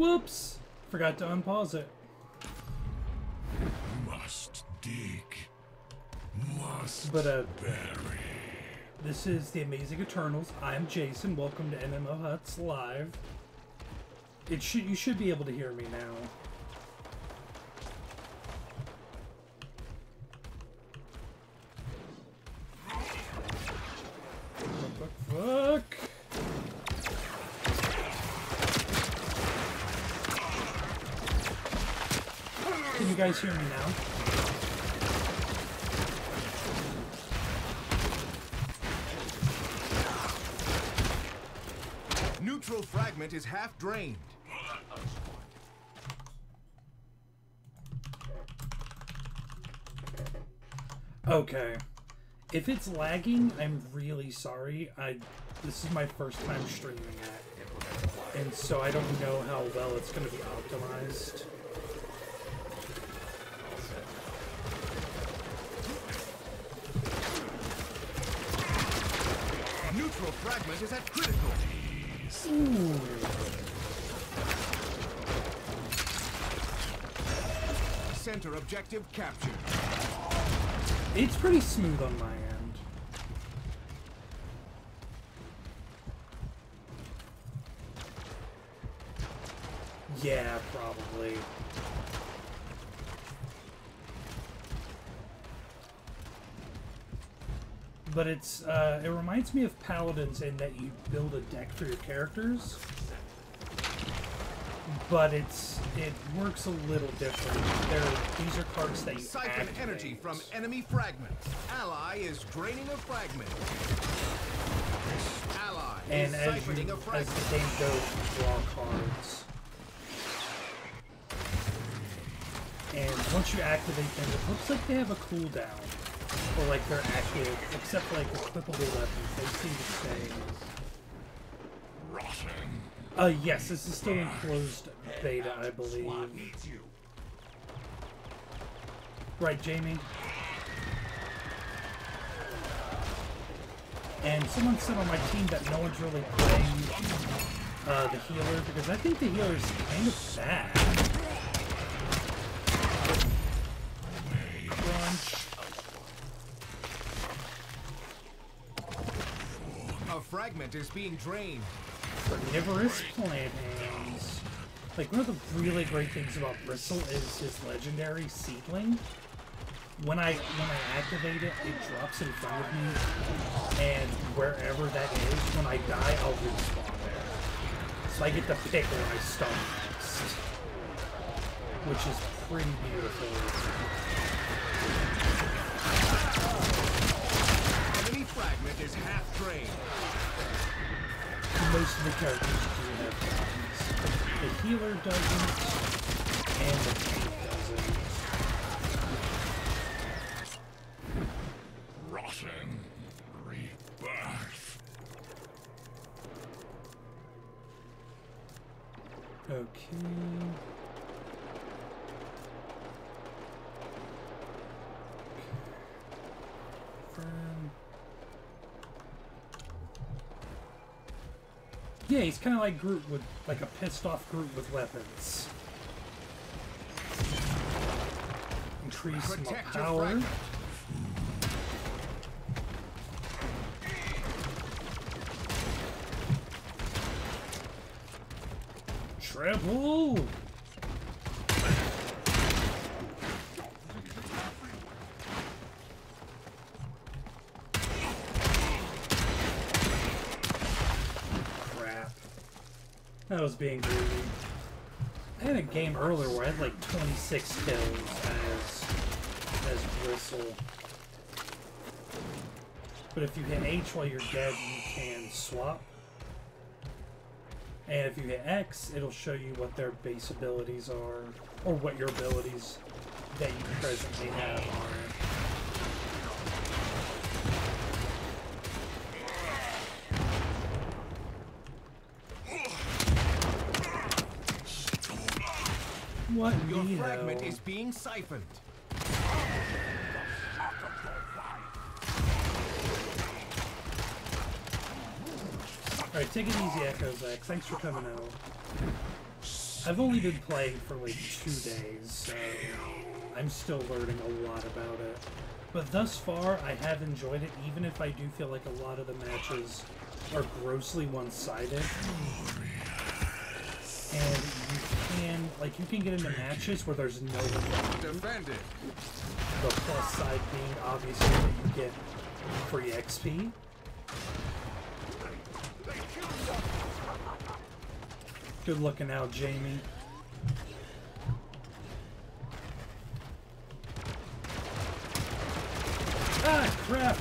Whoops! Forgot to unpause it. Must dig. Must But, bury. this is the Amazing Eternals. I'm Jason. Welcome to MMOHuts Live. You should be able to hear me now. Fuck. Can you guys hear me now? Neutral fragment is half drained. Okay. If it's lagging, I'm really sorry. This is my first time streaming it, and so I don't know how well it's going to be optimized. Neutral fragment is at critical. Ooh. Center objective captured. It's pretty smooth on my end. Yeah, probably. But it's, it reminds me of Paladins in that you build a deck for your characters. But it works a little different. These are cards that you Siphon activate. energy from enemy fragments. Ally is draining a fragment. Ally And is as siphoning a the fragment. game goes, you draw cards. And once you activate them, it looks like they have a cooldown. Or like they're active, except for like equipable weapons. They seem to stay. Yes, this is still in closed beta, I believe. Right, Jamie? And someone said on my team that no one's really playing the healer, because I think the healer is kind of bad. Crunch. A fragment is being drained. Carnivorous plantings. Like, one of the really great things about Bristle is his legendary seedling. When I activate it, it drops in front of me, and wherever that is, when I die, I'll respawn there. So I get to pick where I stun next, which is pretty beautiful. Enemy fragment is half drained. Most of the characters do have problems. The healer doesn't, and the tank doesn't. Rotten rebirth. Okay. Yeah, he's kind of like Groot with, like a pissed off Groot with weapons. Increase my Protect your power. fragment. Triple! That was being greedy. I had a game earlier where I had like 26 kills as Bristle. But if you hit H while you're dead, you can swap. And if you hit X, it'll show you what their base abilities are, or what your abilities that you presently have are. What Your Neo? fragment is being siphoned. Alright, take it easy, Echo Zach. Thanks for coming out. I've only been playing for like 2 days, so I'm still learning a lot about it. But thus far, I have enjoyed it, even if I do feel like a lot of the matches are grossly one-sided. And you can get into matches where there's no one. Defend it. The plus side being obviously that you get free XP. Good looking out, Jamie. Ah, crap!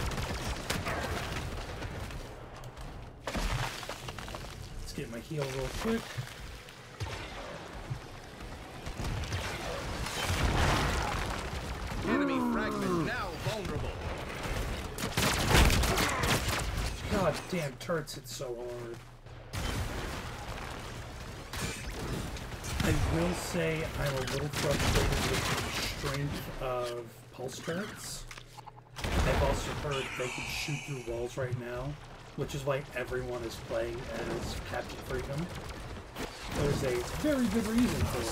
Let's get my heal real quick. Enemy fragment now vulnerable. God damn, turrets hit so hard. I will say I'm a little frustrated with the strength of pulse turrets. I've also heard they can shoot through walls right now, which is why everyone is playing as Captain Freedom. There's a very good reason for it.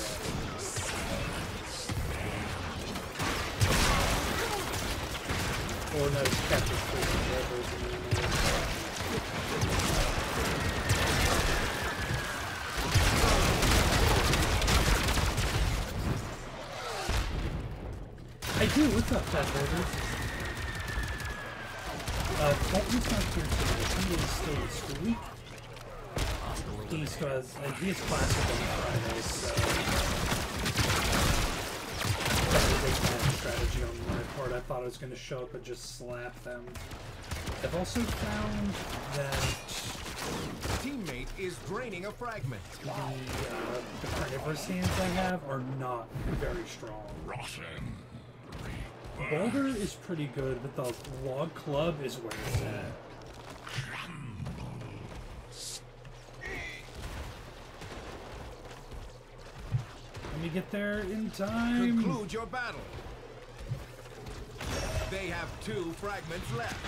Or no, it's Captain Freedom, whatever his name is. I do, what's up, Fat Burger? Colt is not here today. He is still in school. He still has, he has classes on Friday, so that was a bad strategy on my part. I thought I was going to show up and just slap them. I've also found that Teammate is draining a fragment. the carnivorous hands I have are not very strong. Rotten. Boulder is pretty good, but the log club is where it's at. Let me get there in time. Conclude your battle. They have 2 fragments left.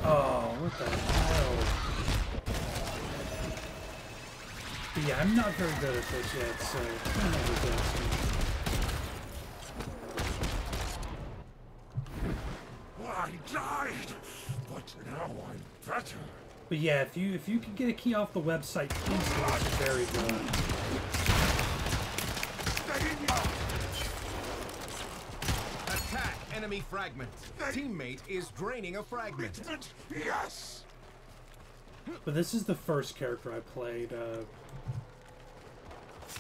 Oh, what the hell? But yeah, I'm not very good at this yet, so don't overguess me. I died, but now I'm better. But yeah, if you can get a key off the website instantly, it's very good. Attack enemy fragment. Teammate is draining a fragment. Yes. But this is the first character I played.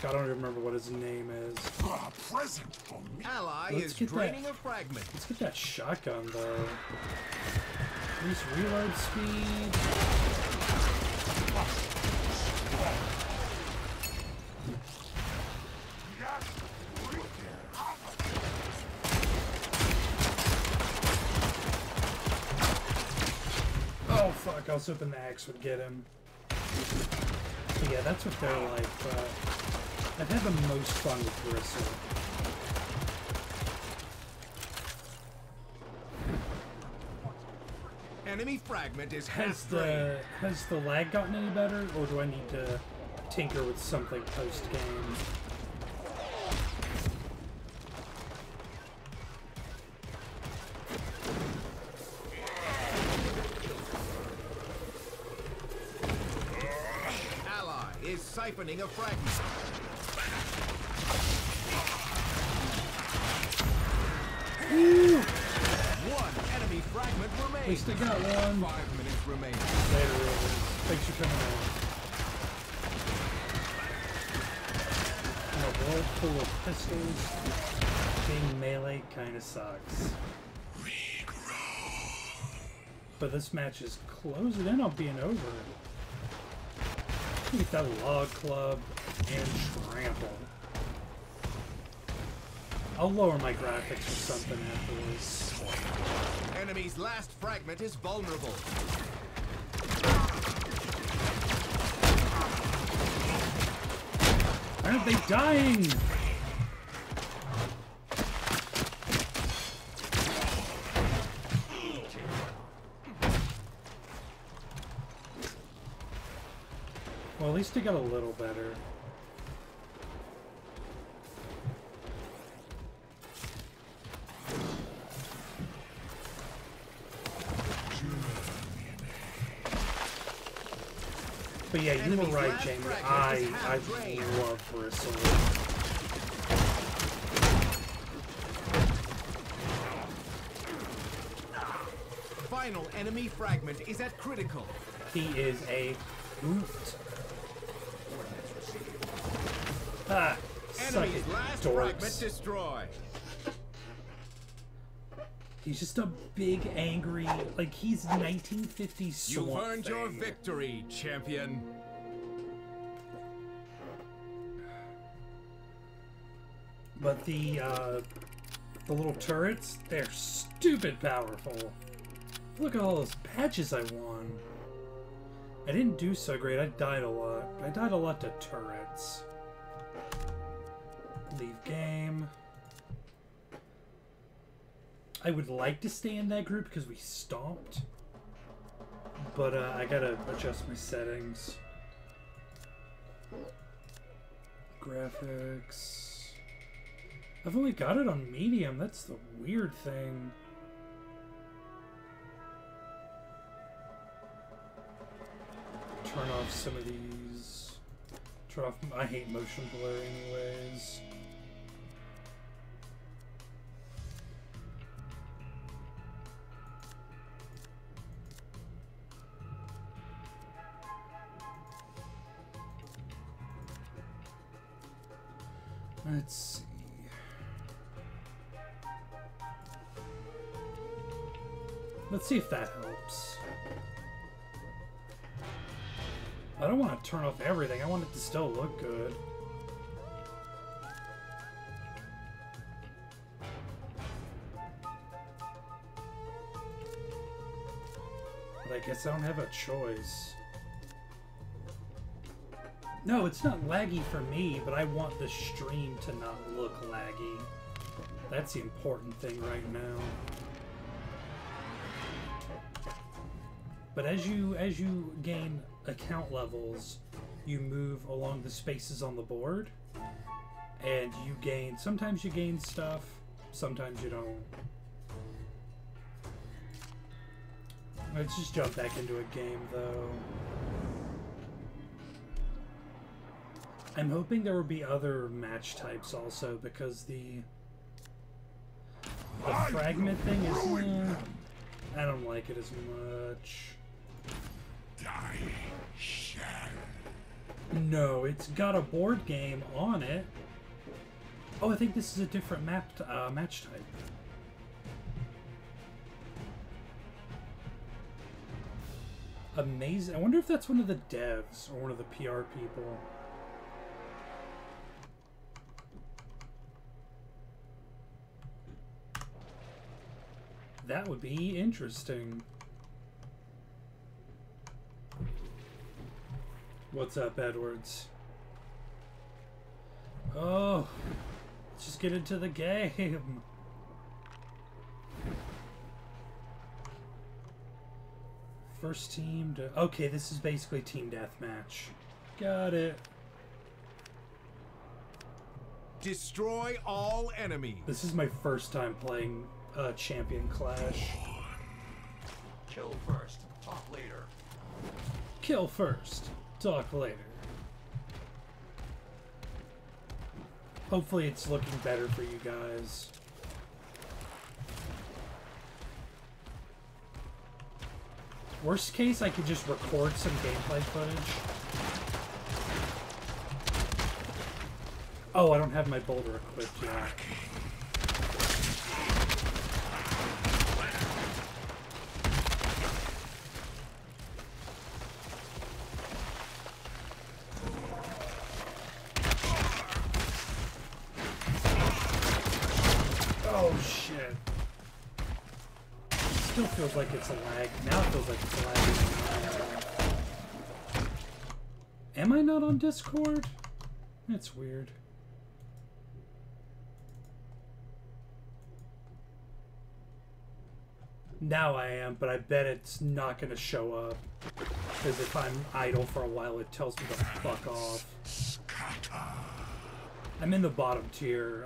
I don't even remember what his name is. A present for me. Ally Let's is get draining that. a fragment. Let's get that shotgun though. Increase reload speed. Oh fuck, I was hoping the axe would get him. But yeah, that's what they're like, but I've had the most fun with Bristle. Enemy fragment is Has half-drained. the lag gotten any better, or do I need to tinker with something post-game? Ally is siphoning a fragment. Woo! One enemy fragment At remains. least I got one. 5 minutes remaining. Later, Rivers. Thanks for coming in. In a world full of pistols, being melee kinda sucks. But this match is closing in on being over. Get that log club and trample. I'll lower my graphics or something afterwards. Enemy's last fragment is vulnerable. Why aren't they dying? Well, at least it got a little better. But yeah, you were right, Jamie. I love Bristle. Final enemy fragment is at critical. He is a hoot. Ah, Enemy's last fragment destroyed. He's just a big, angry, like he's 1950s swamp You've earned thing. your victory, champion. But the little turrets, they're stupid powerful. Look at all those patches I won. I didn't do so great. I died a lot. I died a lot to turrets. Leave game. I would like to stay in that group because we stomped. But I gotta adjust my settings. Graphics. I've only got it on medium. That's the weird thing. Turn off some of these. Turn off. I hate motion blur anyways. Let's see. Let's see if that helps. I don't want to turn off everything. I want it to still look good. But I guess I don't have a choice. No, it's not laggy for me, but I want the stream to not look laggy. That's the important thing right now. But as you gain account levels, you move along the spaces on the board, and you gain. Sometimes you gain stuff, sometimes you don't. Let's just jump back into a game, though. I'm hoping there will be other match types also, because the fragment thing is. I don't like it as much. Die, shall. No, it's got a board game on it. Oh, I think this is a different match type. Amazing. I wonder if that's one of the devs or one of the PR people. That would be interesting. What's up, Edwards? Oh, let's just get into the game. First team to... Okay, this is basically team deathmatch. Got it. Destroy all enemies. This is my first time playing Champion Clash. Kill first, talk later. Kill first, talk later. Hopefully it's looking better for you guys. Worst case, I could just record some gameplay footage. Oh, I don't have my boulder equipped yet. Oh shit. Still feels like it's a lag. Now it feels like it's a lag. Am I not on Discord? That's weird. Now I am, but I bet it's not gonna show up. Because if I'm idle for a while, it tells me to fuck off. I'm in the bottom tier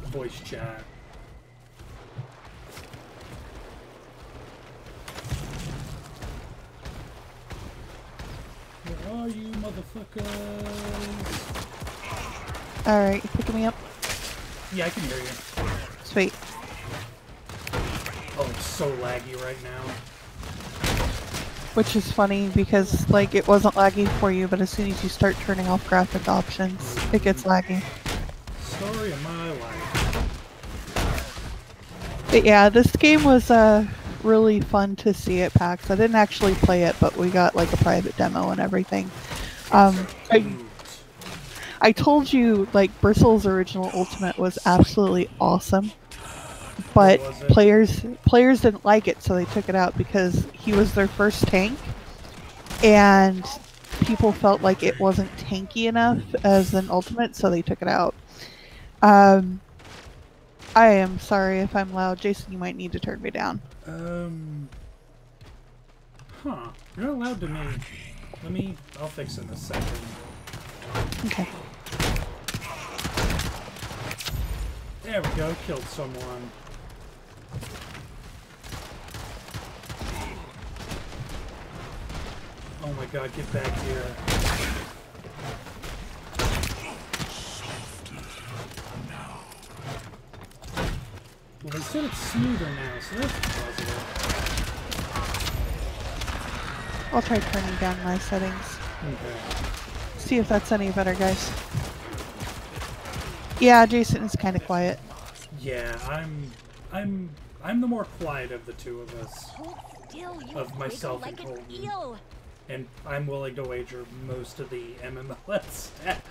voice chat. Where are you, motherfuckers? Alright, you picking me up? Yeah, I can hear you. Sweet. Oh, it's so laggy right now. Which is funny because, like, it wasn't laggy for you, but as soon as you start turning off graphic options, it gets laggy. Story of my life. But yeah, this game was really fun to see at PAX. I didn't actually play it, but we got, like, a private demo and everything. I told you, like, Bristle's original Ultimate was absolutely awesome. But players didn't like it, so they took it out because he was their first tank, and people felt like it wasn't tanky enough as an ultimate, so they took it out. I am sorry if I'm loud. Jason, you might need to turn me down. Huh. You're not allowed to me. I'll fix it in a second. Okay. There we go, killed someone. Oh my god, get back here. Well, they said it's smoother now, so that's positive. I'll try turning down my settings. Okay. See if that's any better, guys. Yeah, Jason is kind of quiet. Yeah, I'm the more quiet of the two of us. Of myself and Colton. And I'm willing to wager most of the MMOHuts staff.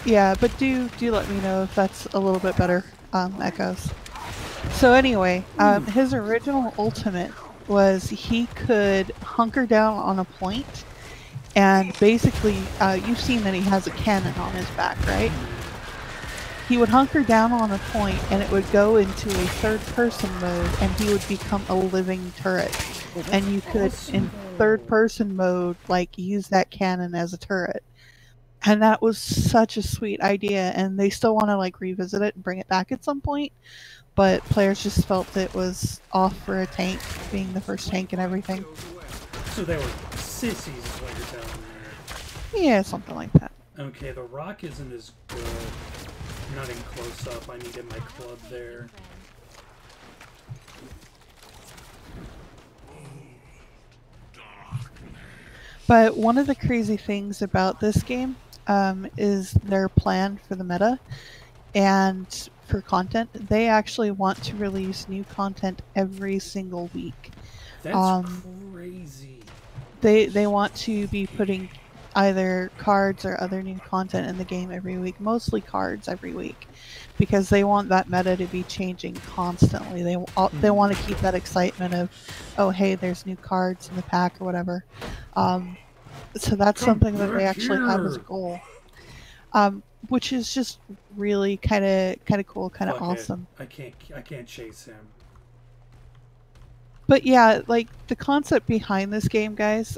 Yeah, but do let me know if that's a little bit better, Echoes. So anyway, his original ultimate was he could hunker down on a point, and basically, you've seen that he has a cannon on his back, right? He would hunker down on a point, and it would go into a third-person mode, and he would become a living turret. And you could, in third-person mode, like, use that cannon as a turret. And that was such a sweet idea, and they still want to, like, revisit it and bring it back at some point. But players just felt that it was off for a tank, being the first tank and everything. So they were sissies is what you're telling me. Yeah, something like that. Okay, the rock isn't as good. Not in close up, I needed my club there. But one of the crazy things about this game is their plan for the meta and for content. They actually want to release new content every single week. That's crazy. They want to be putting either cards or other new content in the game every week, mostly cards every week, because they want that meta to be changing constantly. They want to keep that excitement of, oh hey, there's new cards in the pack or whatever. So that's something that they actually have as a goal, which is just really kind of cool, kind of awesome. I can't chase him. But yeah, like the concept behind this game, guys,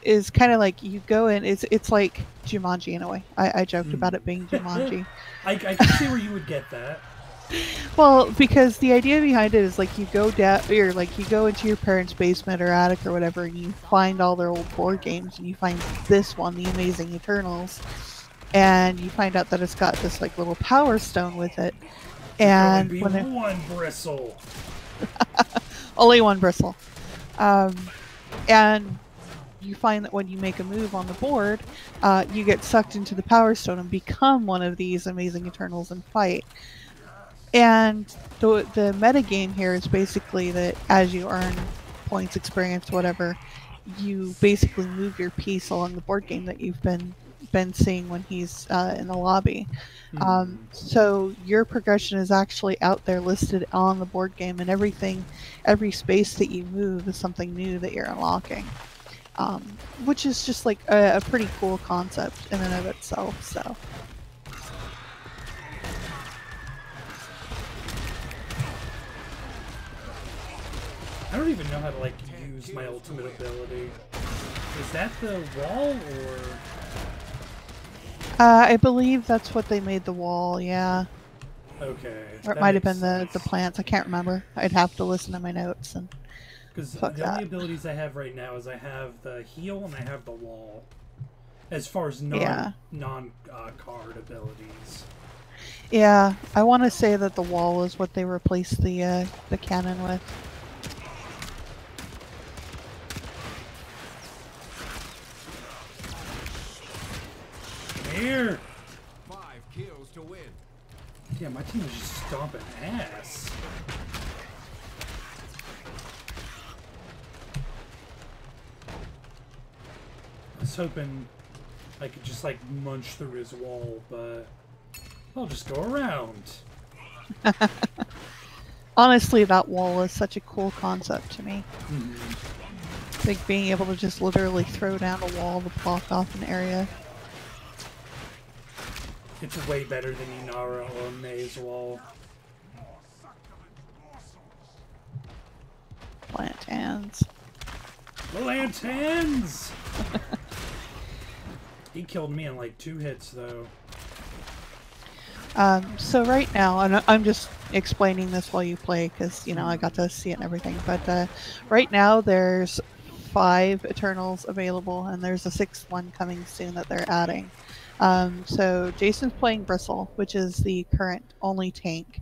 is kind of like you go in. It's like Jumanji in a way. I joked about it being Jumanji. I can see where you would get that. Well, because the idea behind it is like you go down, or like you go into your parents' basement or attic or whatever, and you find all their old board games, and you find this one, The Amazing Eternals, and you find out that it's got this like little power stone with it. And when one bristle. Only one bristle. And you find that when you make a move on the board, you get sucked into the Power Stone and become one of these Amazing Eternals and fight. And the meta game here is basically that as you earn points, experience, whatever, you basically move your piece along the board game that you've been seeing when he's in the lobby. So your progression is actually out there listed on the board game, and every space that you move is something new that you're unlocking. Which is just like a pretty cool concept in and of itself. So I don't even know how to like use my ultimate ability. Is that the wall, or...? I believe that's what they made the wall, yeah. Okay. Or it might have been the plants, I can't remember. I'd have to listen to my notes and... Because the only abilities I have right now is I have the heal and I have the wall. As far as non-card abilities. Yeah, I want to say that the wall is what they replaced the cannon with. Here! 5 kills to win. Damn, my team is just stomping ass. I was hoping I could just like munch through his wall, but I'll just go around. Honestly, that wall is such a cool concept to me. Mm-hmm. Like being able to just literally throw down a wall to block off an area. It's way better than Inara or Maze Wall. Plant hands. Lanterns! He killed me in like 2 hits though. So right now, and I'm just explaining this while you play because, you know, I got to see it and everything, but right now there's 5 Eternals available and there's a 6th one coming soon that they're adding. So Jason's playing Bristle, which is the current only tank,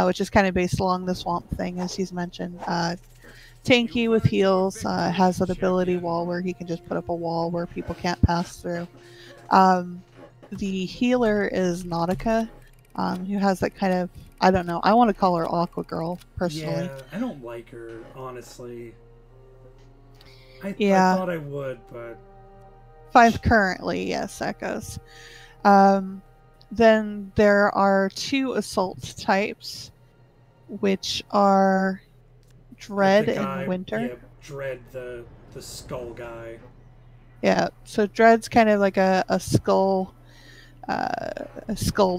which is kind of based along the swamp thing, as he's mentioned. Tanky with heals, has that ability wall where he can just put up a wall where people can't pass through. The healer is Nautica, who has that kind of, I don't know, I want to call her Aqua Girl, personally. Yeah, I don't like her, honestly. I thought I would, but... 5 currently, yes, Echoes. Then there are 2 assault types, which are Dread and Winter. Yeah, Dread, the skull guy. Yeah, so Dread's kind of like a skull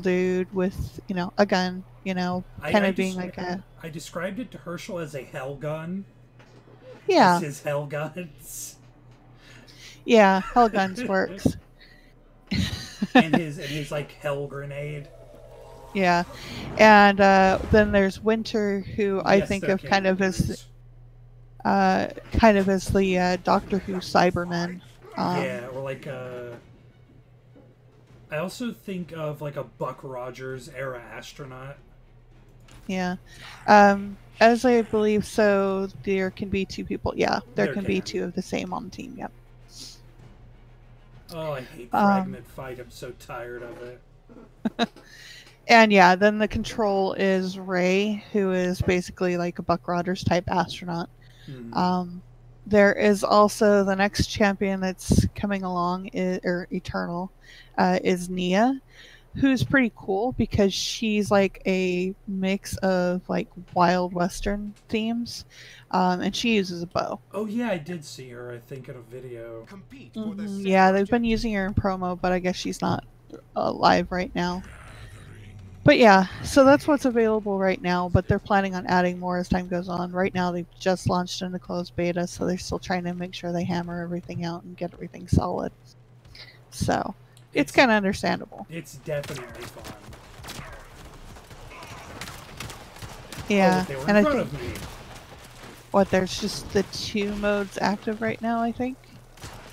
dude with, you know, a gun, you know, kind of being like a... I described it to Herschel as a hell gun. Yeah. It's his hell guns. Yeah, hell guns works. and his like hell grenade. Yeah, and then there's Winter, who I think of kind of as the Doctor Who Cybermen. Yeah, or like I also think of like a Buck Rogers era astronaut. Yeah, as I believe so, there can be 2 people. Yeah, there can be 2 of the same on the team. Yep. Oh, I hate Fragment Fight. I'm so tired of it. And yeah, then the control is Ray, who is basically like a Buck Rogers type astronaut. There is also the next champion that's coming along, or Eternal, is Nia, who's pretty cool because she's like a mix of like Wild Western themes, and she uses a bow. Oh yeah, I did see her, I think, in a video. Yeah, they've been using her in promo, but I guess she's not live right now. But yeah, so that's what's available right now, but they're planning on adding more as time goes on. Right now, they've just launched into closed beta, so they're still trying to make sure they hammer everything out and get everything solid. So, it's kind of understandable. It's definitely fun. Yeah, they were and in I front think, of me. what, there's just the 2 modes active right now, I think?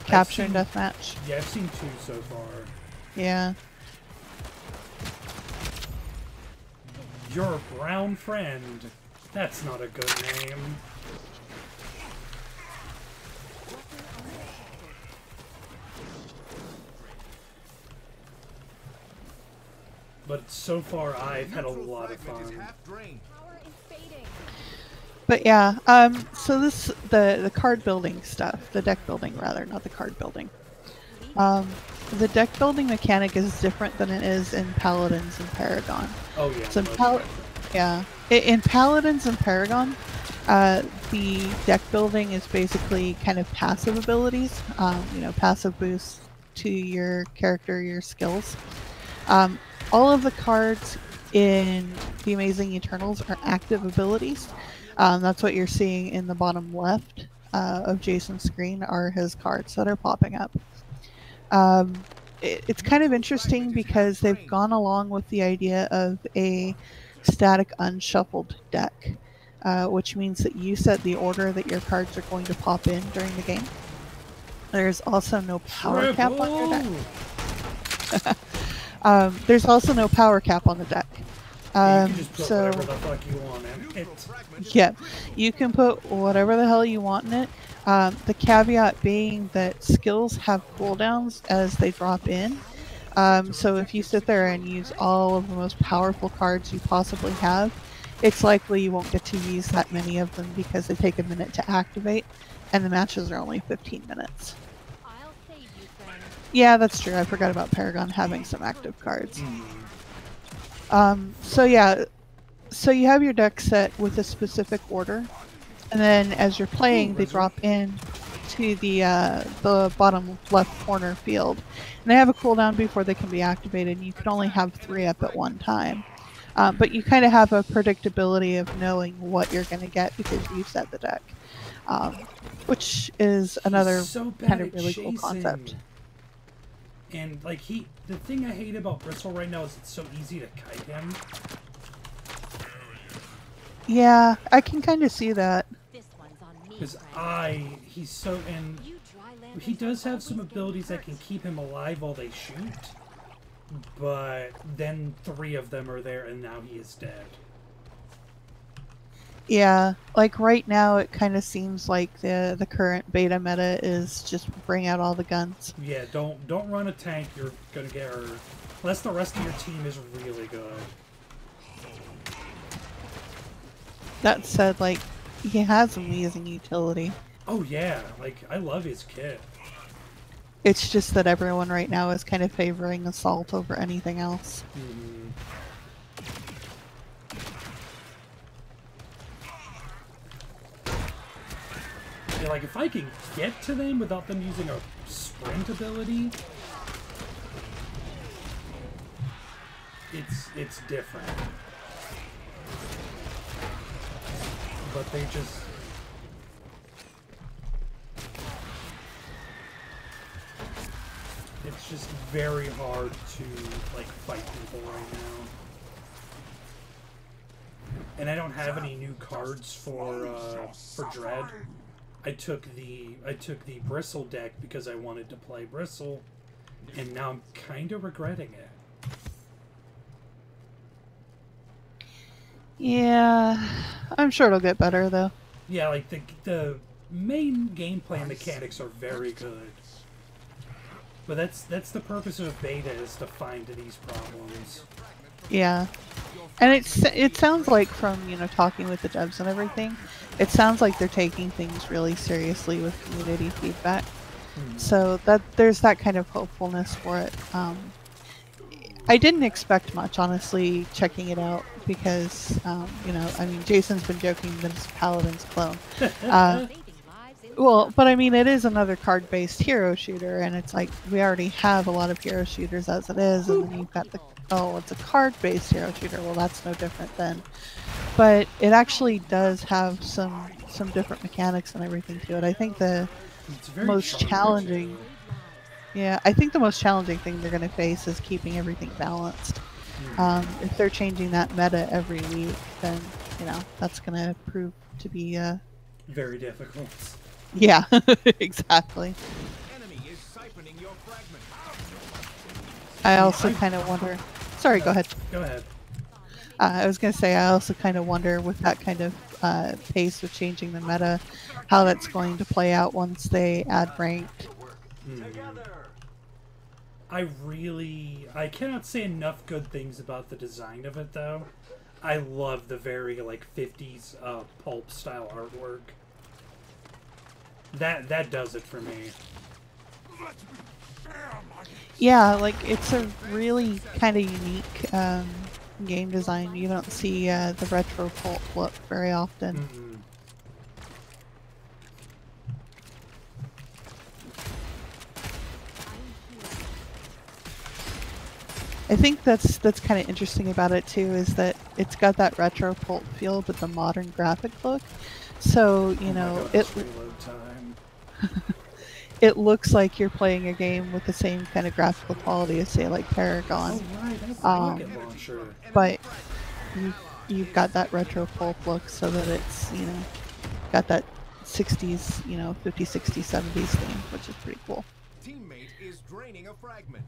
Capture and Deathmatch. Yeah, I've seen 2 so far. Yeah. Your brown friend. That's not a good name. But so far, I've had a lot of fun. But yeah, so this, the card building stuff, the deck building rather, not the card building. The deck building mechanic is different than it is in Paladins and Paragon. Oh yeah. So in Paladins and Paragon, the deck building is basically kind of passive abilities, you know, passive boosts to your character, your skills. All of the cards in the Amazing Eternals are active abilities. That's what you're seeing in the bottom left. of Jason's screen are his cards that are popping up. It's kind of interesting because they've gone along with the idea of a static unshuffled deck, which means that you set the order that your cards are going to pop in during the game. There's also no power cap on your deck. There's also no power cap on the deck. You can just put whatever the fuck you want in it. Yeah, you can put whatever the hell you want in it. The caveat being that skills have cooldowns as they drop in. So if you sit there and use all of the most powerful cards you possibly have, it's likely you won't get to use that many of them because they take a minute to activate, and the matches are only 15 minutes. Yeah, that's true. I forgot about Paragon having some active cards. So yeah, so you have your deck set with a specific order, and then as you're playing, they drop in to the bottom left corner field, and they have a cooldown before they can be activated. You can only have 3 up at one time, but you kind of have a predictability of knowing what you're going to get because you set the deck, which is another kind of really cool concept. And like the thing I hate about Bristle right now is it's so easy to kite him. Yeah, I can kind of see that. Because he's so, and he does have some abilities that can keep him alive while they shoot, but then 3 of them are there and now he is dead. Yeah, like right now it kind of seems like the current beta meta is just bring out all the guns. Yeah, don't run a tank, you're gonna get hurt. Unless the rest of your team is really good. That said, like, he has amazing utility. Oh yeah, like, I love his kit. It's just that everyone right now is kind of favoring Assault over anything else. Yeah, like, if I can get to them without them using a sprint ability, it's different. But they just... It's just very hard to, like, fight people right now. And I don't have any new cards for Dread. I took the Bristle deck because I wanted to play Bristle, and now I'm kind of regretting it. Yeah, I'm sure it'll get better though. Yeah, like the main gameplay mechanics are very good, but that's the purpose of beta, is to find these problems. Yeah, and it sounds like from talking with the devs and everything, it sounds like they're taking things really seriously with community feedback. So that there's that kind of hopefulness for it. I didn't expect much, honestly, checking it out because, I mean, Jason's been joking that it's Paladin's clone. Well, but I mean, it is another card-based hero shooter, and it's like, we already have a lot of hero shooters as it is, and then you've got it's a card-based hero shooter. Well, that's no different then. But it actually does have some different mechanics and everything to it. I think the most challenging... Yeah, I think the most challenging thing they're going to face is keeping everything balanced. If they're changing that meta every week, then, that's going to prove to be... very difficult. Yeah, exactly. I also kind of wonder... Sorry, go ahead. Go ahead. I was going to say, I also kind of wonder with that kind of pace of changing the meta, how that's going to play out once they add ranked. I cannot say enough good things about the design of it, though. I love the very, like, 50s pulp style artwork. That does it for me. Yeah, like, it's a really kind of unique game design. You don't see the retro pulp look very often. I think that's kind of interesting about it too, is that it's got that retro Colt feel, but the modern graphic look. So, you know, reload time. it looks like you're playing a game with the same kind of graphical quality as, say, like Paragon. Oh right, that's the rocket launcher. But you've got that retro Colt look, so that it's, you know, got that 60s, you know, 50s, 60s, 70s theme, which is pretty cool. Teammate is draining a fragment.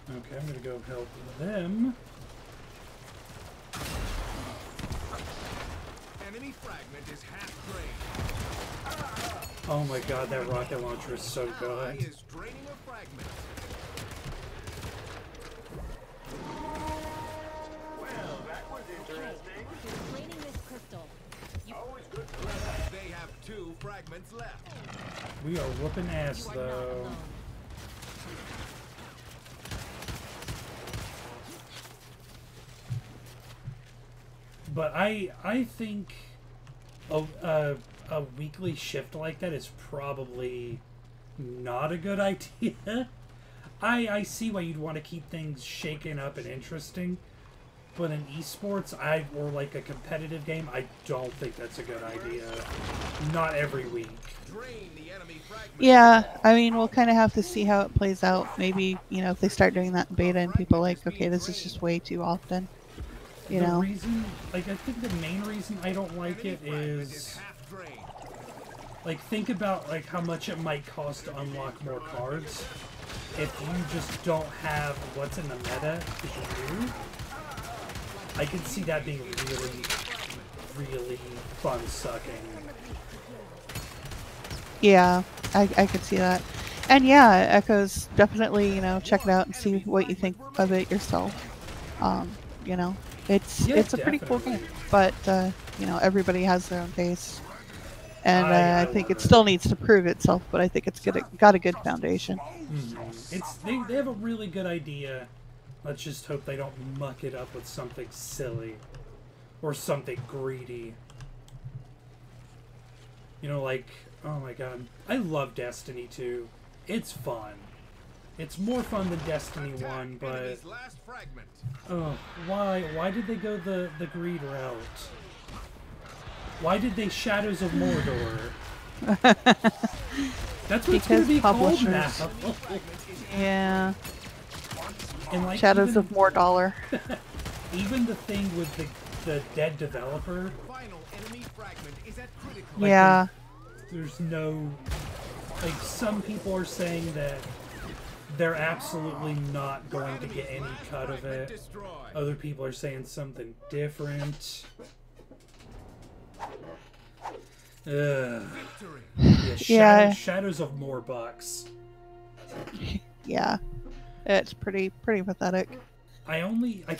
Okay, I'm gonna go help them. Enemy fragment is half drained. Oh my god, that rocket launcher is so Ally good. is draining a fragment. Well, that was interesting. You're draining this crystal. Always good to learn. They have 2 fragments left. We are whooping ass You are not though. alone. But I think a weekly shift like that is probably not a good idea. I see why you'd want to keep things shaken up and interesting, but in esports, or like a competitive game, I don't think that's a good idea. Not every week. Drain the enemy fragment. Yeah, I mean, we'll kind of have to see how it plays out. Maybe, you know, if they start doing that in beta and people are like, okay, this is just way too often. You The know? reason, like, I think the main reason I don't like it Fragment is, half drained. like, think about, like, how much it might cost to unlock more cards if you just don't have what's in the meta to do. I can see that being really, really fun-sucking. Yeah, I could see that. And yeah, Echoes, definitely, you know, check it out and see what you think of it yourself. You know, it's Yeah, it's a pretty cool definitely. game, but you know, everybody has their own taste, and I I think love it it. still needs to prove itself. But I think it's got a good foundation. They have a really good idea. Let's just hope they don't muck it up with something silly or something greedy. You know, like, oh my god, I love Destiny 2. It's fun. It's more fun than Destiny 1, but Enemy's last fragment. oh, why did they go the greed route? Why did they Shadows of Mordor? That's what it's gonna Because be called now. publishers. Yeah, And like Shadows even, of Mordor. even the thing with the dead developer, Final enemy fragment is at critical. Like, Yeah, there's no, like, some people are saying that they're absolutely not going to get any cut of it. Destroyed. Other people are saying something different. Ugh. Victory. Yeah, Yeah. Shadows of Morbucks. yeah, it's pretty pathetic. I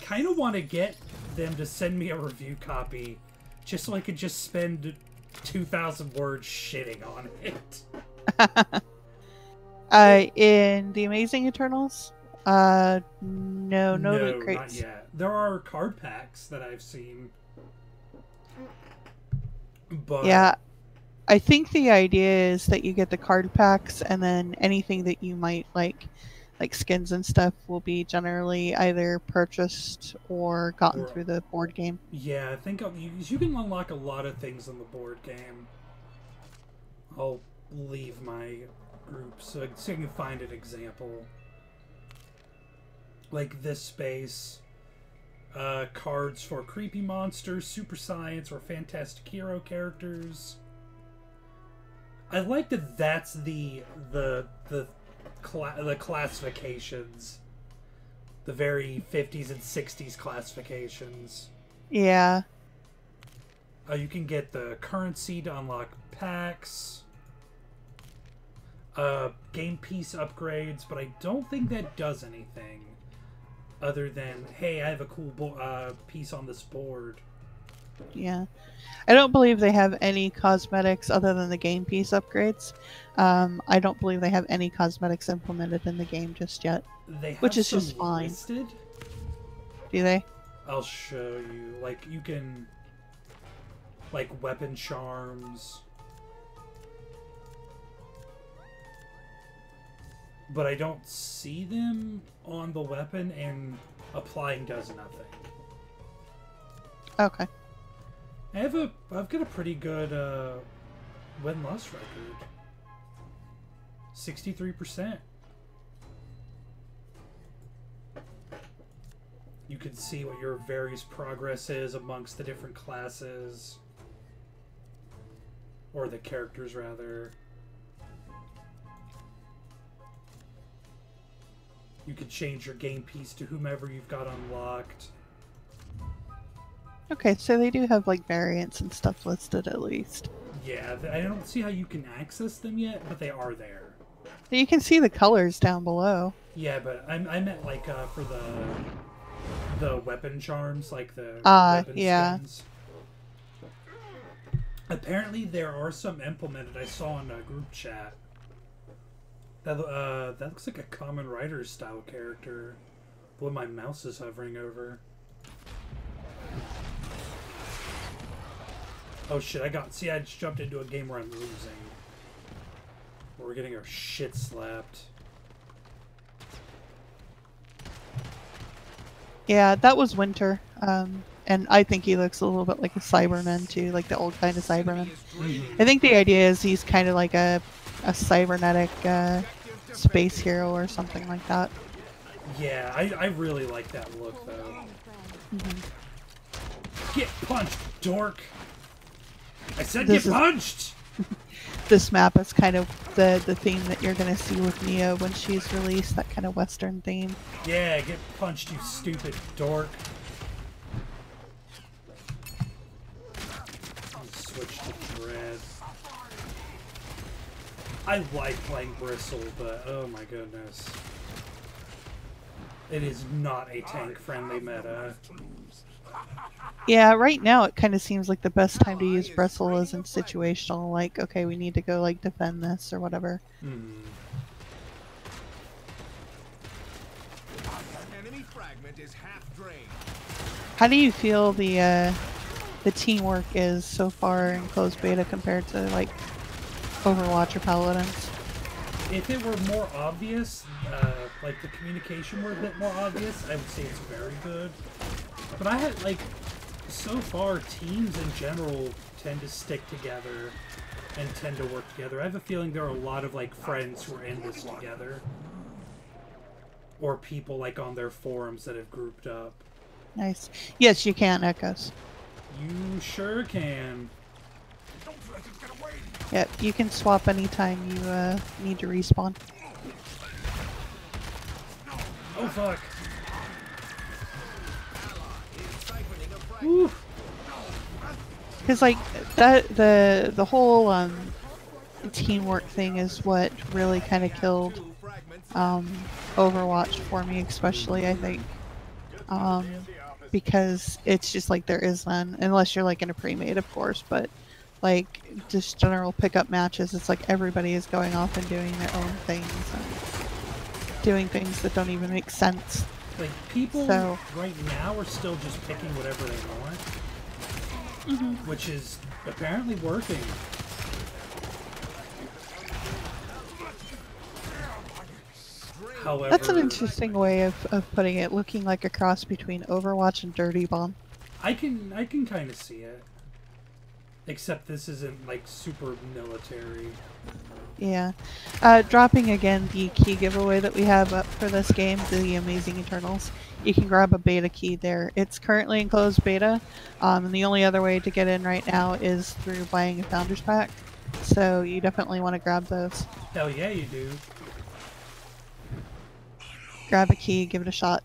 kind of want to get them to send me a review copy just so I could just spend 2,000 words shitting on it. In the Amazing Eternals, no loot No, crates. not yet. There are card packs that I've seen. But Yeah, I think the idea is that you get the card packs, and then anything that you might like skins and stuff, will be generally either purchased or gotten Or- through the board game. yeah, I think you can unlock a lot of things on the board game. I'll leave my group so you can find an example. Like this space. Cards for creepy monsters, super science, or fantastic hero characters. I like that that's the classifications. The very 50s and 60s classifications. Yeah, You can get the currency to unlock packs. Game piece upgrades, but I don't think that does anything. Other than, hey, I have a cool piece on this board. yeah. I don't believe they have any cosmetics other than the game piece upgrades. I don't believe they have any cosmetics implemented in the game just yet. They have Which is some just fine. listed. Do they? I'll show you. Like, you can... Like, weapon charms. But I don't see them on the weapon, and applying does nothing. Okay. I've got a pretty good win-loss record. 63%. You can see what your various progress is amongst the different classes. Or the characters, rather. You can change your game piece to whomever you've got unlocked. Okay, so they do have like variants and stuff listed at least. Yeah, I don't see how you can access them yet, but they are there. You can see the colors down below. Yeah, but I meant like for the weapon charms, like the weapon skins. Apparently, there are some implemented. I saw in a group chat. That looks like a common Rider style character. What my mouse is hovering over. Oh shit! I just jumped into a game where I'm losing. Where we're getting our shit slapped. Yeah, that was Winter. And I think he looks a little bit like a Cyberman too, like the old kind of Cyberman. I think the idea is he's kind of like a cybernetic space hero or something like that. Yeah, I really like that look though. Get punched, dork! I said get punched! This map is kind of the theme that you're going to see with Neo when she's released, that kind of Western theme. Yeah, get punched, you stupid dork. I'll switch to Dread. I like playing Bristle, but oh my goodness. It is not a tank-friendly meta. Yeah, right now it kind of seems like the best time to use Bristle is in situational, like, okay, we need to go, like, defend this or whatever. Enemy fragment is half drained. How do you feel the teamwork is so far in closed beta compared to, like, Overwatch or Paladins? If it were more obvious, like the communication were a bit more obvious, I would say it's very good. But I had, like, so far, teams in general tend to stick together and tend to work together. I have a feeling there are a lot of, like, friends who are in this together. Or people, like, on their forums that have grouped up. Nice. Yes, you can, Echoes. You sure can. Yep, you can swap anytime you need to respawn. Oh, fuck. Woo. Because like the whole teamwork thing is what really kind of killed Overwatch for me, especially I think, because it's just like there is none unless you're like in a pre-made, of course, but like just general pickup matches, it's like everybody is going off and doing their own things and doing things that don't even make sense. Like, people right now are still just picking whatever they want, which is apparently working. However, that's an interesting way of putting it, looking like a cross between Overwatch and Dirty Bomb. I can kind of see it. Except this isn't, like, super military. Yeah. Dropping again the key giveaway that we have up for this game, the Amazing Eternals. You can grab a beta key there. It's currently in closed beta, and the only other way to get in right now is through buying a Founders Pack. So you definitely want to grab those. Hell yeah, you do. Grab a key, give it a shot.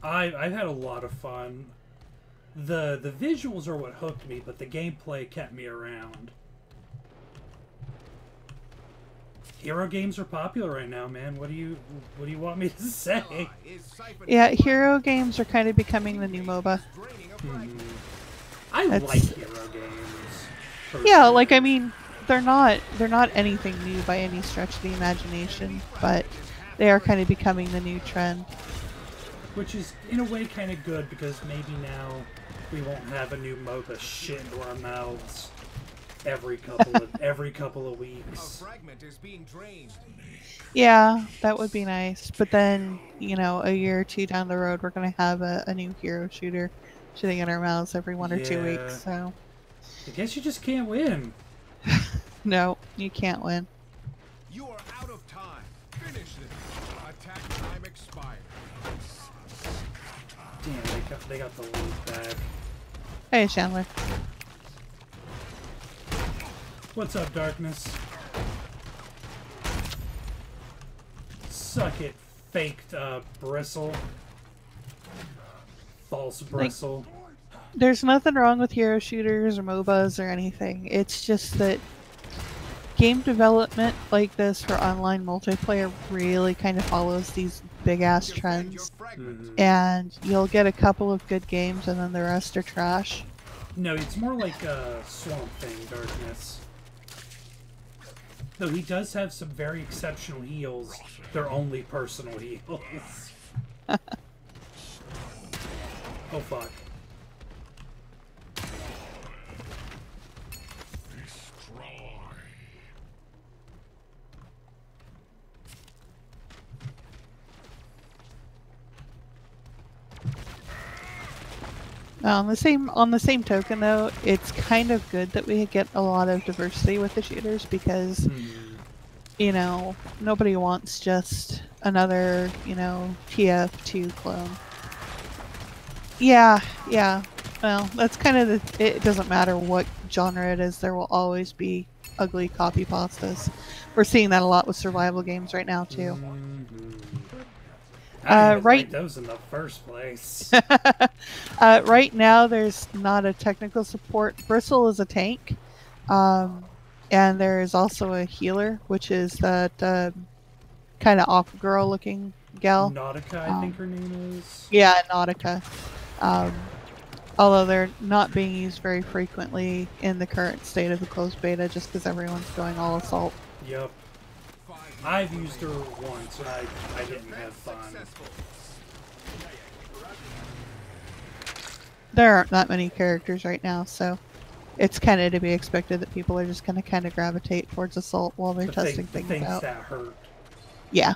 I've had a lot of fun. The visuals are what hooked me, but the gameplay kept me around. Hero games are popular right now, man. What do you want me to say? Yeah, hero games are kind of becoming the new MOBA. I like hero games. Personally. Yeah, like I mean, they're not anything new by any stretch of the imagination, but they are kind of becoming the new trend. Which is in a way kind of good, because maybe now we won't have a new MOBA shit into our mouths every couple of weeks. Yeah, that would be nice. But then, you know, a year or two down the road, we're gonna have a new hero shooter shitting in our mouths every 1 or 2 Yeah. weeks. So I guess you just can't win. no, you can't win. You are out of time. Finish this. Attack time expired. Damn, they got the lead back. Hey, Chandler. What's up, Darkness? Suck it, faked bristle. False bristle. There's nothing wrong with hero shooters or MOBAs or anything. It's just that game development like this for online multiplayer really kind of follows these big ass trends. And you'll get a couple of good games and then the rest are trash. No, it's more like a Swamp Thing, Darkness. Though he does have some very exceptional heals. They're only personal heals. Oh fuck. On the same token, though, it's kind of good that we get a lot of diversity with the shooters because, you know, nobody wants just another, you know, TF2 clone. Yeah. Well, that's kind of the. It doesn't matter what genre it is. There will always be ugly copy pastas. We're seeing that a lot with survival games right now too. I didn't like those in the first place. Right now, there's not a technical support. Bristle is a tank, and there is also a healer, which is that kind of off girl looking gal. Nautica, I think her name is. Yeah, Nautica. Although they're not being used very frequently in the current state of the closed beta, just because everyone's going all assault. Yep. I've used her once and I didn't have fun. There aren't that many characters right now, so it's kind of to be expected that people are just going to kind of gravitate towards assault while they're testing things out. That hurt. Yeah.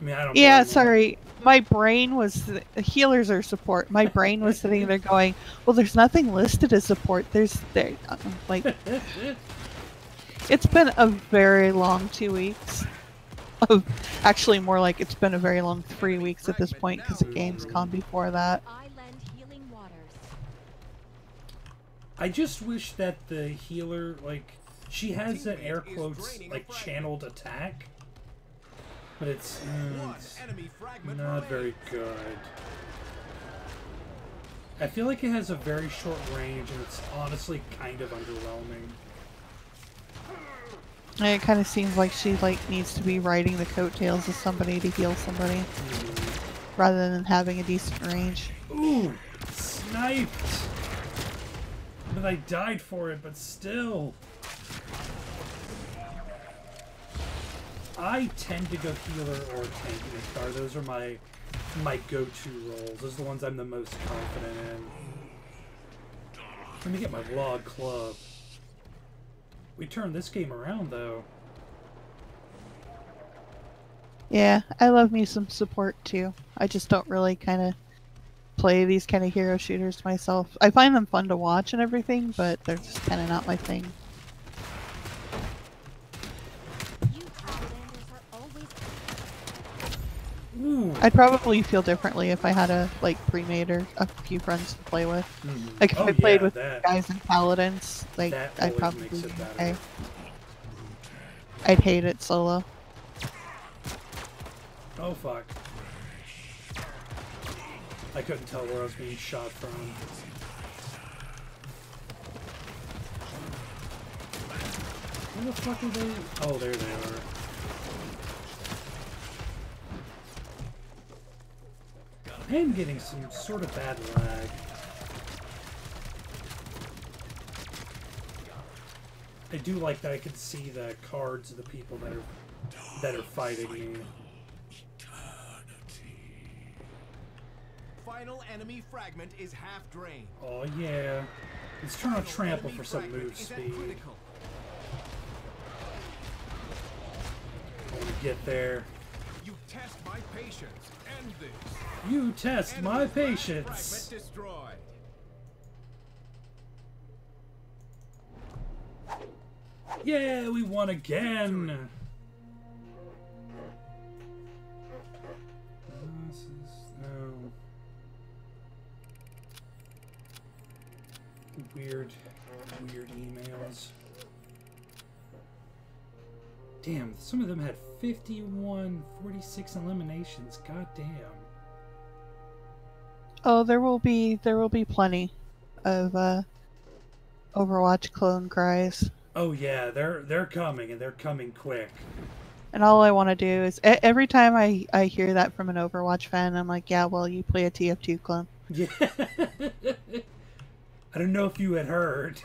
I mean, I don't. Yeah, sorry. My brain was healers are support. My brain was sitting there going, "Well, there's nothing listed as support. Like." It's been a very long 2 weeks. Actually, more like it's been a very long 3 weeks at this point because the game's gone before that. I just wish that the healer, like, she has an air quotes, like, channeled attack. But it's not very good. I feel like it has a very short range and it's honestly kind of underwhelming. It kind of seems like she needs to be riding the coattails of somebody to heal somebody, rather than having a decent range. Ooh, sniped! But I died for it, but still. I tend to go healer or tank in this car. Those are my go-to roles. Those are the ones I'm the most confident in. Let me get my log club. We turned this game around, though. Yeah, I love me some support, too. I just don't really kind of play these kind of hero shooters myself. I find them fun to watch and everything, but they're just kind of not my thing. Ooh. I'd probably feel differently if I had a pre-made or a few friends to play with. Like if I played with guys and paladins, like I'd probably be okay. I'd hate it solo. Oh fuck. I couldn't tell where I was being shot from. Where the fuck are they? Oh, there they are. I am getting some sort of bad lag. I do like that I can see the cards of the people that are fighting me. Final enemy fragment is half drained. Oh yeah. Let's turn on trample for some move speed. I want to get there. You test my patience. End this. You test my Enemy patience. fragment destroyed. Yeah, we won again. This is weird emails. Damn, some of them had 51, 46 eliminations. God damn. Oh, there will be plenty of Overwatch clone cries. Oh yeah, they're coming, and they're coming quick. And all I want to do is every time I hear that from an Overwatch fan, I'm like, yeah, well, you play a TF2 clone. Yeah. I don't know if you had heard.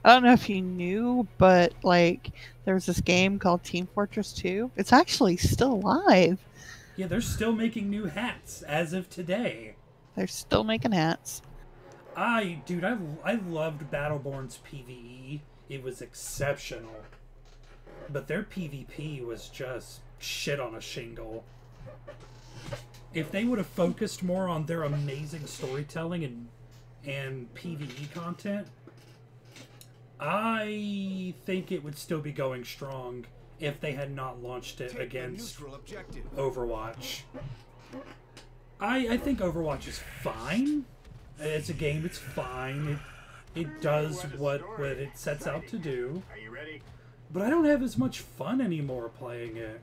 I don't know if you knew, but like there was this game called Team Fortress 2. It's actually still live. Yeah, they're still making new hats as of today. They're still making hats. Dude, I loved Battleborn's PvE. It was exceptional. But their PvP was just shit on a shingle. If they would have focused more on their amazing storytelling and PvE content, I think it would still be going strong if they had not launched it against Overwatch. I think Overwatch is fine. It's a game, it's fine. It does what it sets out to do. Are you ready? But I don't have as much fun anymore playing it.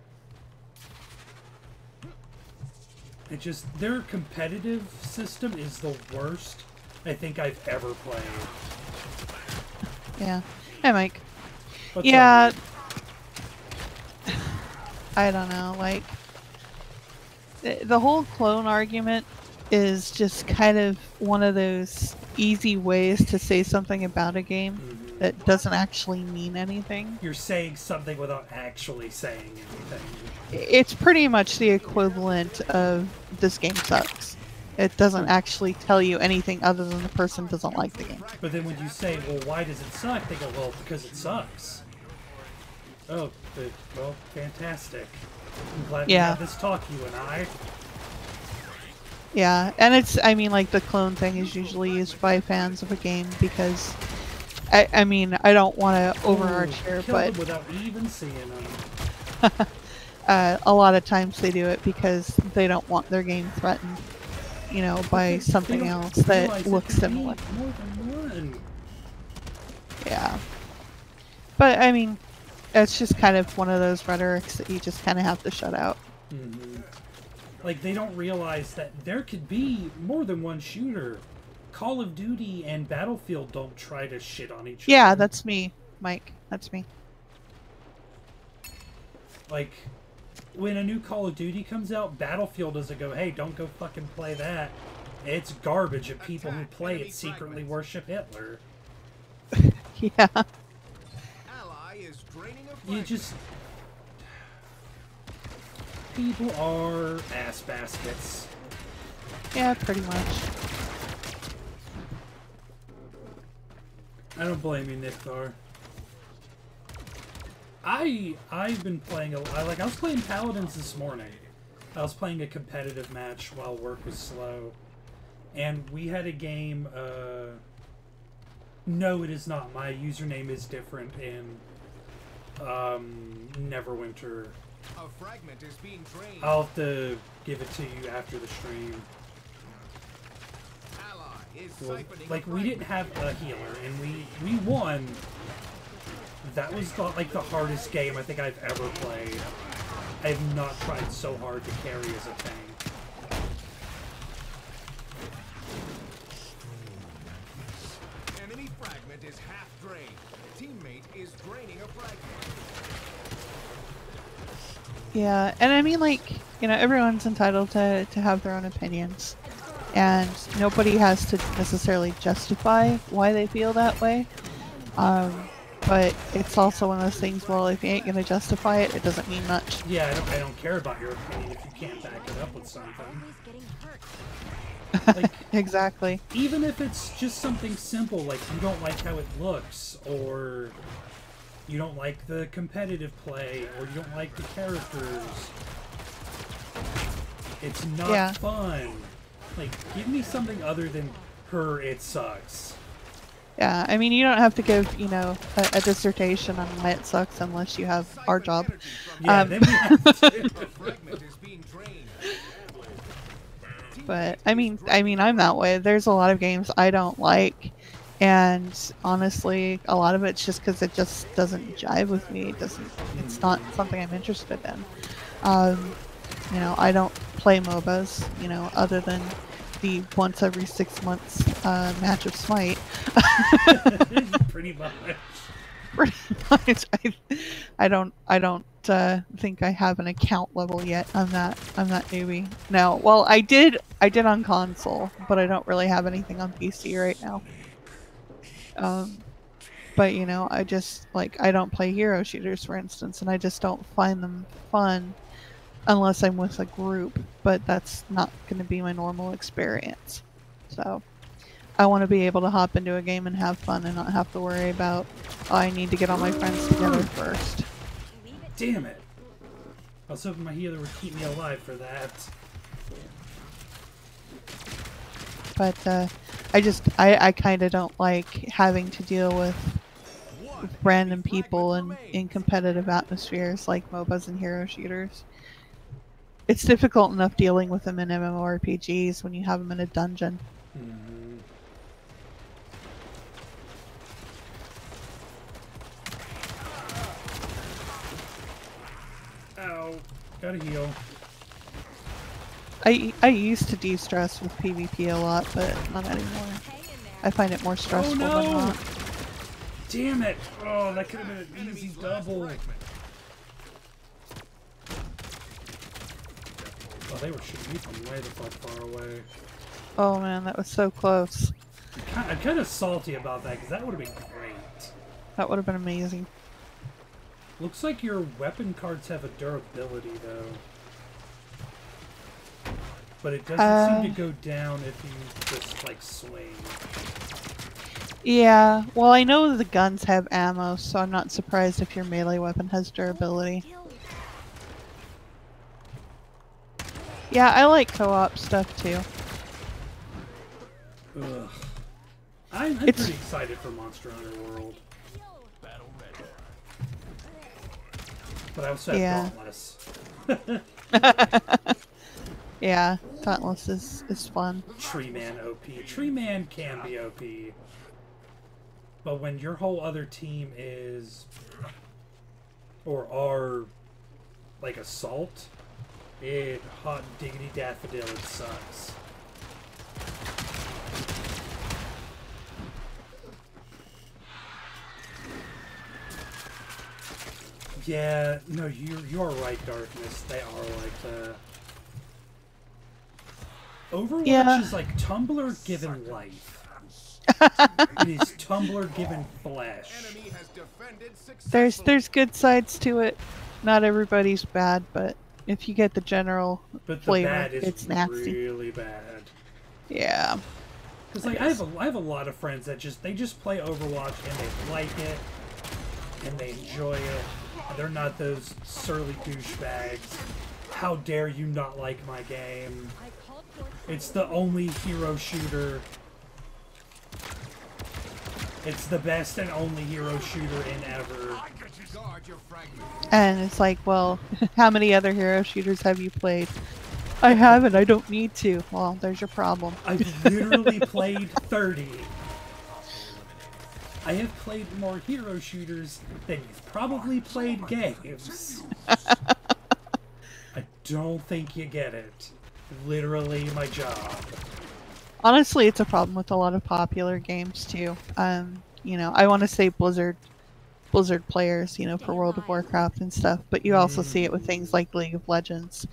It just, their competitive system is the worst I think I've ever played. Yeah. Hey, Mike. What's yeah. up? I don't know. Like, the whole clone argument is just kind of one of those easy ways to say something about a game that doesn't actually mean anything. You're saying something without actually saying anything. It's pretty much the equivalent of this game sucks. It doesn't actually tell you anything other than the person doesn't like the game. But then when you say, well, why does it suck? They go, well, because it sucks. Oh, well, fantastic. I'm glad we had this talk, you and I. Yeah, and it's, I mean, like, the clone thing is usually used by fans of a game because, I mean, I don't want to overarch here, but... Kill them without even seeing them. A lot of times they do it because they don't want their game threatened, you know, by something else that looks similar. More than one. Yeah. But, I mean, it's just kind of one of those rhetorics that you just kind of have to shut out. Mm-hmm. Like, they don't realize that there could be more than one shooter. Call of Duty and Battlefield don't try to shit on each other. Yeah, that's me, Mike. That's me. Like, when a new Call of Duty comes out, Battlefield doesn't go, hey, don't go fucking play that. It's garbage, and people who play it secretly worship Hitler. Yeah. You just... People are ass baskets. Yeah, pretty much. I don't blame you, Nick Thar. I've been playing I was playing Paladins this morning. I was playing a competitive match while work was slow. And we had a game, no, it is not. My username is different in Neverwinter. A fragment is being drained. I'll have to give it to you after the stream. Well, like, we didn't have a healer, and we won. That was like the hardest game I think I've ever played. I have not tried so hard to carry as a tank. Enemy fragment is half drained. Teammate is draining a fragment. Yeah, and I mean, like, you know, everyone's entitled to have their own opinions. And nobody has to necessarily justify why they feel that way. But it's also one of those things, well, if you ain't going to justify it, it doesn't mean much. Yeah, I don't care about your opinion if you can't back it up with something. Like, exactly. Even if it's just something simple, like you don't like how it looks, or you don't like the competitive play, or you don't like the characters. It's not Yeah. fun. Like, give me something other than her, it sucks. Yeah, I mean, you don't have to give, you know, a dissertation on why it sucks unless you have our job. Yeah, then we have to. A fragment is being drained. But I mean, I'm that way. There's a lot of games I don't like, and honestly, a lot of it's just because it just doesn't jive with me. It doesn't. It's not something I'm interested in. You know, I don't play MOBAs. You know, other than the once every 6 months match of Smite. Pretty much. Pretty much. I don't think I have an account level yet. I'm that newbie. No, well, I did on console, but I don't really have anything on PC right now. But you know, I just I don't play hero shooters, for instance, and I just don't find them fun unless I'm with a group. But that's not going to be my normal experience. So I want to be able to hop into a game and have fun and not have to worry about, oh, I need to get all my friends together first. Damn it. I was hoping my healer would keep me alive for that. But I kind of don't like having to deal with random people in competitive atmospheres like MOBAs and hero shooters. It's difficult enough dealing with them in MMORPGs when you have them in a dungeon. Mm-hmm. Ow. Gotta heal. I used to de-stress with PvP a lot, but not anymore. I find it more stressful than not. Damn it! Oh, that could have been an easy double. Oh, they were shooting me from way the fuck far away. Oh man, that was so close. I'm kind of salty about that, because that would have been great. That would have been amazing. Looks like your weapon cards have a durability, though. But it doesn't seem to go down if you just, like, swing. Yeah, well, I know the guns have ammo, so I'm not surprised if your melee weapon has durability. Yeah, I like co-op stuff, too. Ugh. I'm pretty excited for Monster Hunter World. But I also have Dauntless. Yeah, Dauntless is fun. Tree Man OP. Tree Man can be OP. But when your whole other team is... or are... like Assault, hot diggity daffodil, it sucks. Yeah, no, you're right, Darkness. They are like that. Overwatch is like Tumblr given life. It is Tumblr given flesh. There's good sides to it. Not everybody's bad, but if you get the general flavor, it's nasty. Really bad. Yeah. Because like I have a lot of friends that they just play Overwatch and they like it and they enjoy it. And they're not those surly douchebags. How dare you not like my game? It's the only hero shooter. It's the best and only hero shooter in ever. And it's like, well, how many other hero shooters have you played? I haven't, I don't need to. Well, there's your problem. I've literally played 30. I have played more hero shooters than you've probably played games. I don't think you get it. Literally my job. Honestly, it's a problem with a lot of popular games too. You know, I want to say Blizzard players, you know, for World of Warcraft and stuff, but you also see it with things like League of Legends.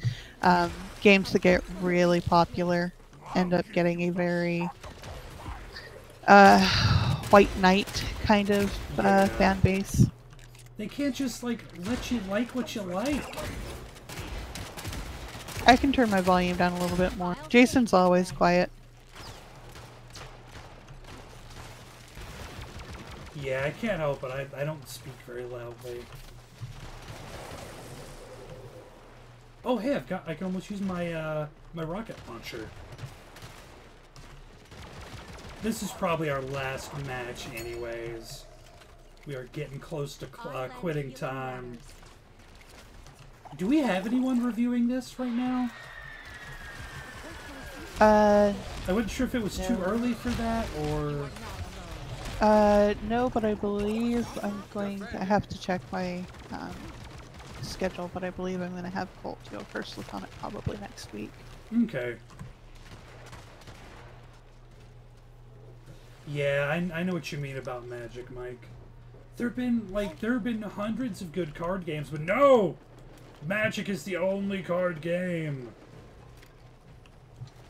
Games that get really popular end up getting a very White Knight kind of fan base. They can't just like let you like what you like. I can turn my volume down a little bit more. Jason's always quiet. Yeah, I can't help it. I don't speak very loudly. Oh hey, I can almost use my my rocket launcher. This is probably our last match anyways. We are getting close to quitting time. Do we have anyone reviewing this right now? I wasn't sure if it was too early for that, or... No, but I believe I'm going to have to check my schedule, but I believe I'm going to have Colt go first look on it probably next week. Okay. Yeah, I know what you mean about Magic, Mike. There have been hundreds of good card games, but no! Magic is the only card game.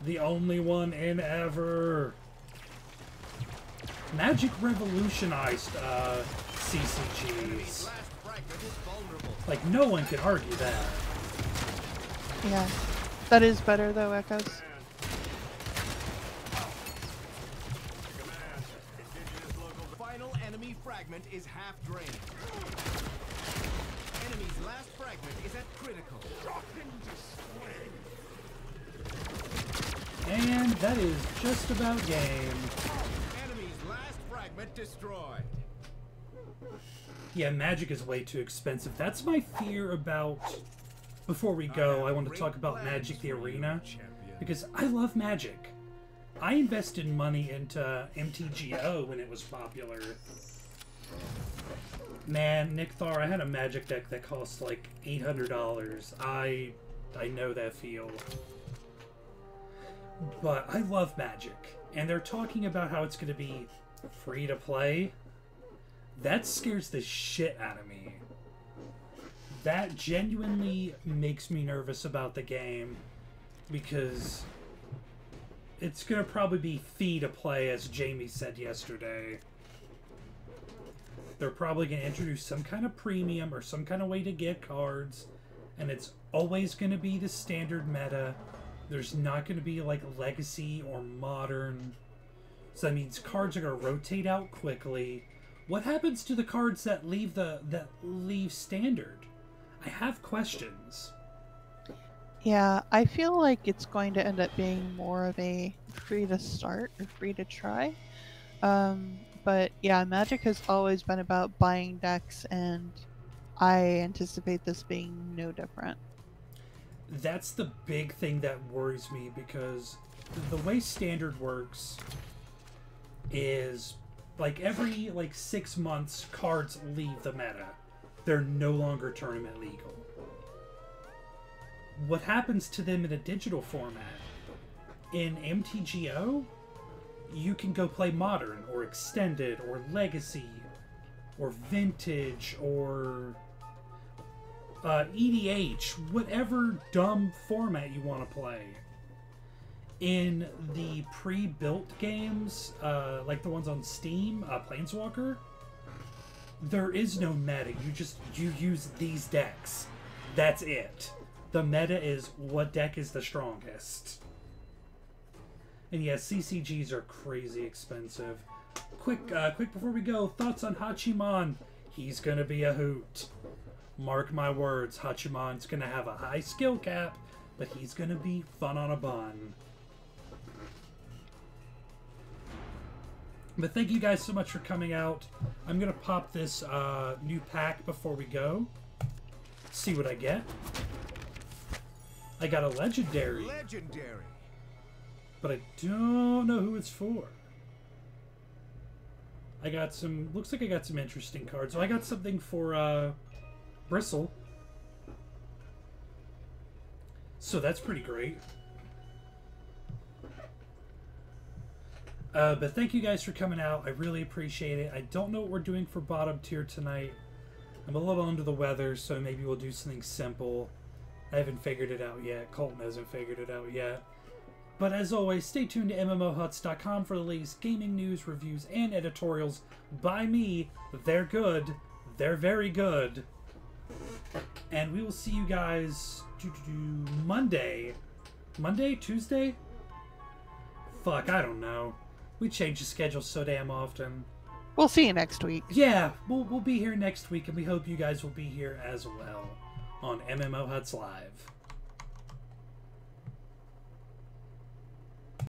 The only one in ever. Magic revolutionized CCGs. Like, no one can argue that. Yeah. That is better though, Echoes. Final enemy fragment is half drained. Enemy's last fragment is at critical. And that is just about game. Enemy's last fragment destroyed. Yeah, Magic is way too expensive. That's my fear about... Before we go, I want to talk about Magic the Arena. Because I love Magic. I invested money into MTGO when it was popular. Man, Nick Thar, I had a Magic deck that cost like $800. I know that feel. But I love Magic. And they're talking about how it's going to be free to play. That scares the shit out of me. That genuinely makes me nervous about the game. Because it's going to probably be free to play, as Jamie said yesterday. They're probably going to introduce some kind of premium or some kind of way to get cards. And it's always going to be the standard meta. There's not going to be like legacy or modern. So that means cards are going to rotate out quickly. What happens to the cards that leave leave standard? I have questions. Yeah, I feel like it's going to end up being more of a free to start or free to try. But yeah, Magic has always been about buying decks, and I anticipate this being no different. That's the big thing that worries me, because the way standard works is like every 6 months cards leave the meta. They're no longer tournament legal. What happens to them in a digital format? In MTGO, you can go play Modern, or Extended, or Legacy, or Vintage, or EDH, whatever dumb format you want to play. In the pre-built games, like the ones on Steam, Planeswalker, there is no meta. You use these decks. That's it. The meta is what deck is the strongest. And yes, CCGs are crazy expensive. Quick before we go, thoughts on Hachiman? He's gonna be a hoot. Mark my words, Hachiman's gonna have a high skill cap, but he's gonna be fun on a bun. But thank you guys so much for coming out. I'm gonna pop this new pack before we go. See what I get. I got a legendary. Legendary. But I don't know who it's for. I got some... Looks like I got some interesting cards. So I got something for Bristle. So that's pretty great. But thank you guys for coming out. I really appreciate it. I don't know what we're doing for bottom tier tonight. I'm a little under the weather, so maybe we'll do something simple. I haven't figured it out yet. Colton hasn't figured it out yet. But as always, stay tuned to MMOHuts.com for the latest gaming news, reviews, and editorials by me. They're good. They're very good. And we will see you guys Monday. Monday? Tuesday? Fuck, I don't know. We change the schedule so damn often. We'll see you next week. Yeah, we'll be here next week, and we hope you guys will be here as well on MMOHuts Live.